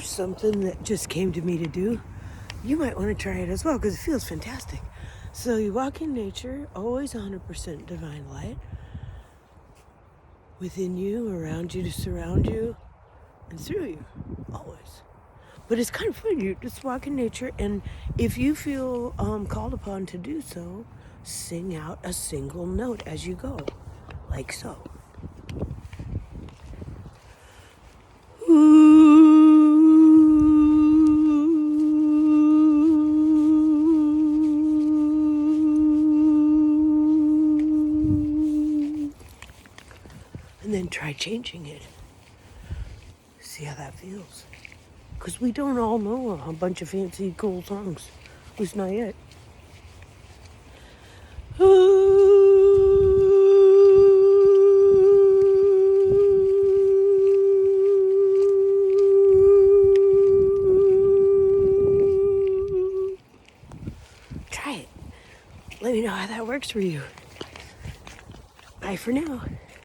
here's something that just came to me to do. You might want to try it as well because it feels fantastic. So you walk in nature, always 100% divine light within you, around you, to surround you, and through you, always. But it's kind of fun. You just walk in nature, and if you feel called upon to do so, sing out a single note as you go, like so. And then try changing it. See how that feels. Because we don't all know a bunch of fancy, cool songs. At least not yet. Try it. Let me know how that works for you. Bye for now.